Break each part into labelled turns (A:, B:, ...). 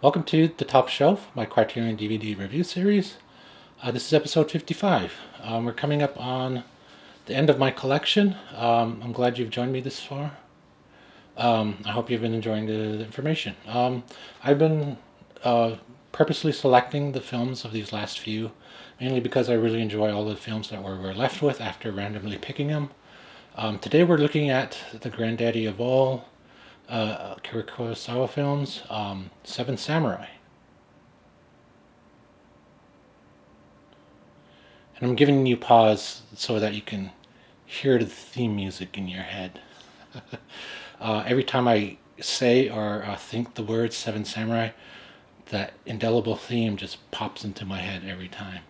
A: Welcome to The Top Shelf, my Criterion DVD review series. This is episode 55. We're coming up on the end of my collection. I'm glad you've joined me this far. I hope you've been enjoying the information. I've been purposely selecting the films of these last few, mainly because I really enjoy all the films that we're left with after randomly picking them. Today we're looking at the granddaddy of all Kurosawa films, Seven Samurai. And I'm giving you pause so that you can hear the theme music in your head. Every time I say or think the word Seven Samurai, that indelible theme just pops into my head every time.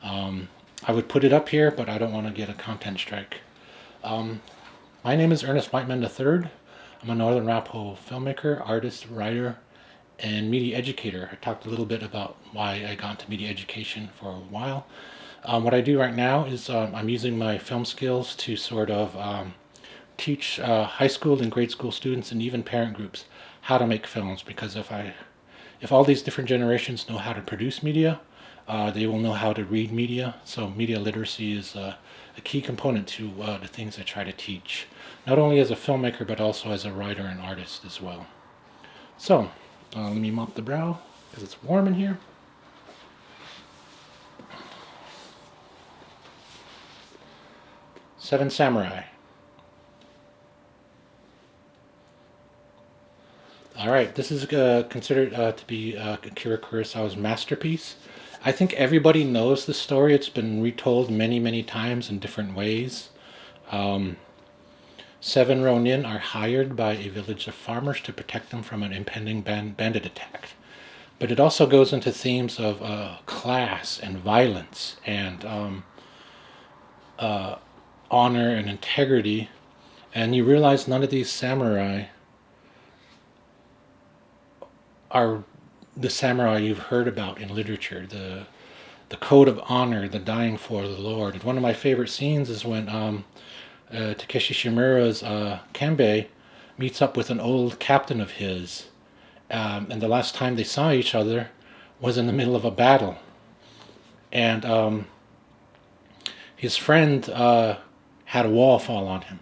A: I would put it up here, but I don't want to get a content strike. My name is Ernest Whiteman III. I'm a Northern Arapaho filmmaker, artist, writer, and media educator. I talked a little bit about why I got into media education for a while. What I do right now is I'm using my film skills to sort of teach high school and grade school students and even parent groups how to make films, because if all these different generations know how to produce media, they will know how to read media. So media literacy is a key component to the things I try to teach, not only as a filmmaker but also as a writer and artist as well. So let me mop the brow because it's warm in here. Seven Samurai. Alright, this is considered to be Akira Kurosawa's masterpiece. I think everybody knows the story. It's been retold many, many times in different ways. Seven Ronin are hired by a village of farmers to protect them from an impending bandit attack. But it also goes into themes of class and violence and honor and integrity. And you realize none of these samurai are the samurai you've heard about in literature, the code of honor, the dying for the Lord. And one of my favorite scenes is when Takeshi Shimura's Kanbei meets up with an old captain of his, and the last time they saw each other was in the middle of a battle. And his friend had a wall fall on him.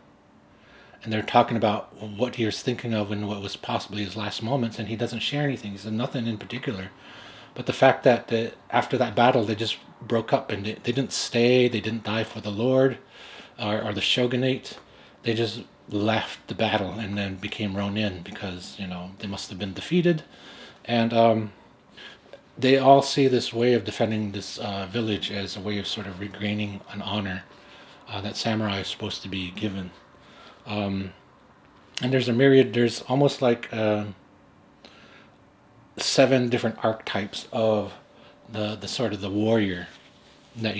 A: And they're talking about what he was thinking of and what was possibly his last moments, and he doesn't share anything. He said nothing in particular. But the fact that after that battle they just broke up and they didn't stay, they didn't die for the Lord or the shogunate. They just left the battle and then became Ronin because, you know, they must have been defeated. And they all see this way of defending this village as a way of sort of regaining an honor that samurai is supposed to be given. And there's almost like 7 different archetypes of the sort of the warrior that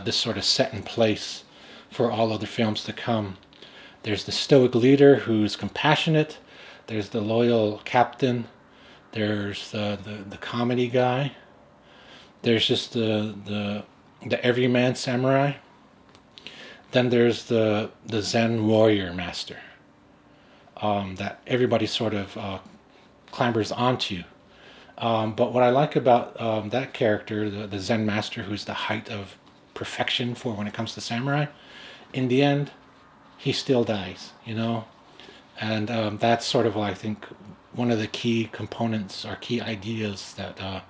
A: this sort of set in place for all other films to come. There's the stoic leader who's compassionate. There's the loyal captain. There's the comedy guy. There's just the everyman samurai. Then there's the Zen warrior master that everybody sort of clambers onto. But what I like about that character, the Zen master, who's the height of perfection for when it comes to samurai, in the end, he still dies, you know? And that's sort of, I think, one of the key components or key ideas that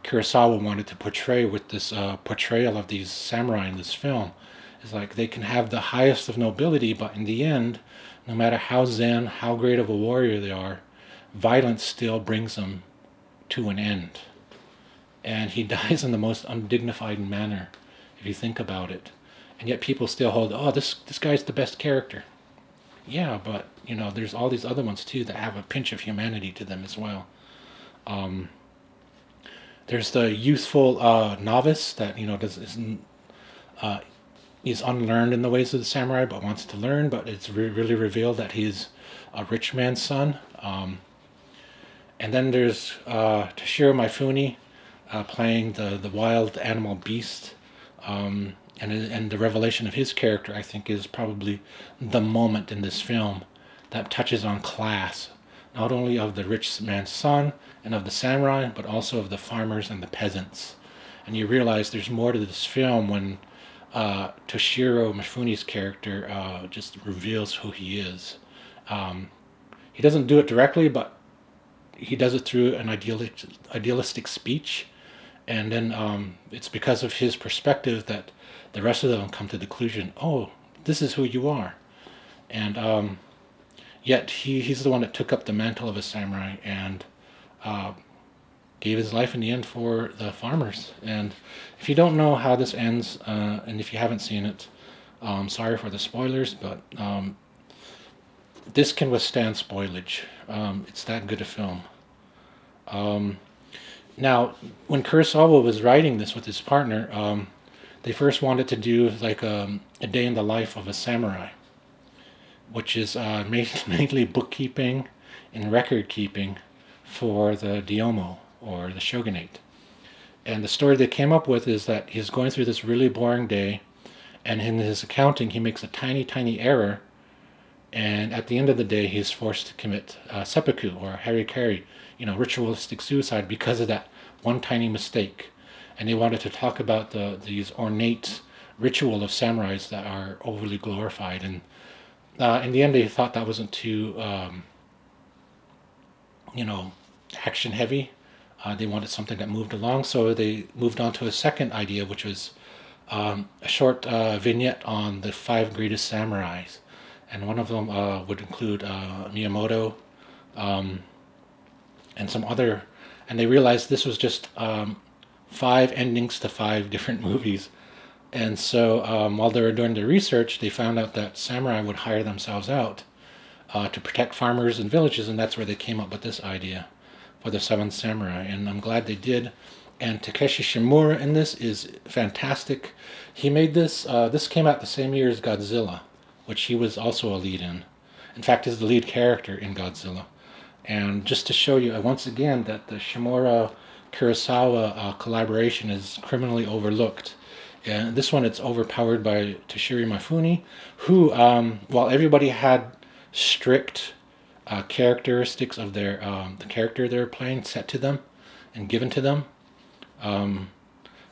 A: Kurosawa wanted to portray with this portrayal of these samurai in this film. It's like they can have the highest of nobility, but in the end, no matter how zen, how great of a warrior they are, violence still brings them to an end. And he dies in the most undignified manner, if you think about it. And yet people still hold, oh, this guy's the best character. Yeah, but, you know, there's all these other ones, too, that have a pinch of humanity to them as well. There's the youthful novice that, you know, is unlearned in the ways of the samurai, but wants to learn, but it's really revealed that he's a rich man's son. And then there's Toshiro Mifune playing the wild animal beast. And the revelation of his character, I think, is probably the moment in this film that touches on class not only of the rich man's son and of the samurai, but also of the farmers and the peasants. And you realize there's more to this film when Toshiro Mifune's character just reveals who he is. He doesn't do it directly, but he does it through an idealistic speech. And then it's because of his perspective that the rest of them come to the conclusion, oh, this is who you are. And yet he's the one that took up the mantle of a samurai and gave his life in the end for the farmers. And if you don't know how this ends, and if you haven't seen it, sorry for the spoilers, but this can withstand spoilage. It's that good a film. Now, when Kurosawa was writing this with his partner, they first wanted to do like a day in the life of a samurai, which is mainly bookkeeping and record keeping for the Daimyo, or the shogunate. And the story they came up with is that he's going through this really boring day, and in his accounting he makes a tiny error, and at the end of the day he's forced to commit seppuku, or harikari, ritualistic suicide, because of that one tiny mistake. And they wanted to talk about these ornate ritual of samurais that are overly glorified, and in the end they thought that wasn't too action heavy. They wanted something that moved along, so they moved on to a second idea, which was a short vignette on the 5 greatest samurais. And one of them would include Miyamoto and some other. And they realized this was just 5 endings to 5 different movies. And so while they were doing their research, they found out that samurai would hire themselves out to protect farmers and villages, and that's where they came up with this idea for the 7th Samurai, and I'm glad they did. And Takeshi Shimura in this is fantastic. He made this, this came out the same year as Godzilla, which he was also a lead in. In fact, he's the lead character in Godzilla. And just to show you once again that the Shimura-Kurosawa collaboration is criminally overlooked. And this one, it's overpowered by Toshiro Mifune, who, while everybody had strict characteristics of their the character they're playing set to them and given to them, Toshiro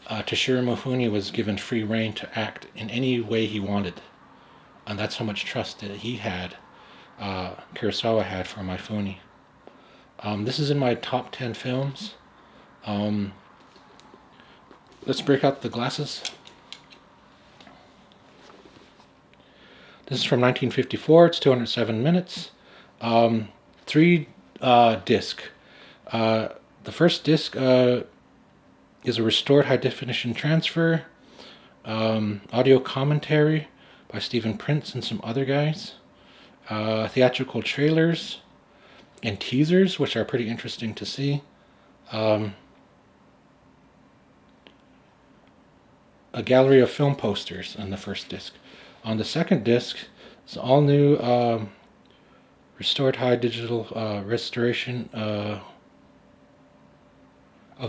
A: Mifune was given free rein to act in any way he wanted, and that's how much trust that he had, Kurosawa had, for Mifune. This is in my top 10 films. Let's break out the glasses. This is from 1954. It's 207 minutes. 3 disc. The first disc is a restored high definition transfer, audio commentary by Stephen Prince and some other guys, theatrical trailers and teasers, which are pretty interesting to see, a gallery of film posters on the first disc. On the second disc, it's all new restored high digital restoration of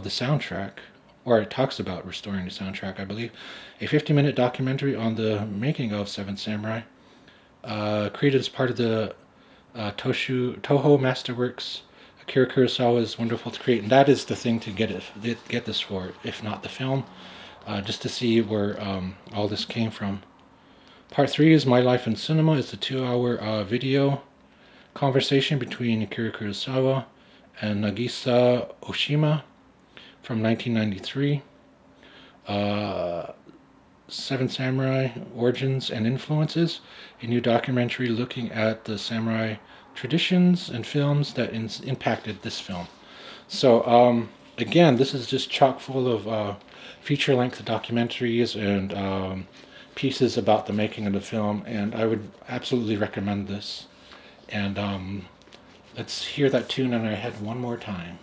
A: the soundtrack, or it talks about restoring the soundtrack, I believe. A 50-minute documentary on the making of 7 Samurai, created as part of the Toho Masterworks, Akira Kurosawa's Wonderful to Create. And that is the thing to get this for, if not the film, just to see where all this came from. Part 3 is My Life in Cinema. It's a 2-hour video conversation between Akira Kurosawa and Nagisa Oshima from 1993. 7 Samurai, Origins and Influences, a new documentary looking at the samurai traditions and films that impacted this film. So again, this is just chock full of feature-length documentaries and pieces about the making of the film, and I would absolutely recommend this. And let's hear that tune in our head one more time.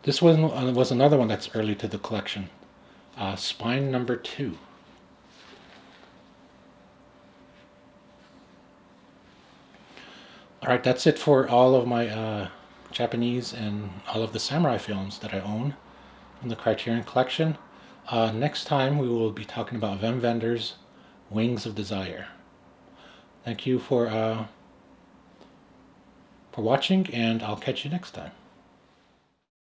A: This one was another one that's early to the collection. Spine number 2. Alright, that's it for all of my Japanese and all of the samurai films that I own from the Criterion collection. Next time we will be talking about Wim Wenders' Wings of Desire. Thank you for watching, and I'll catch you next time.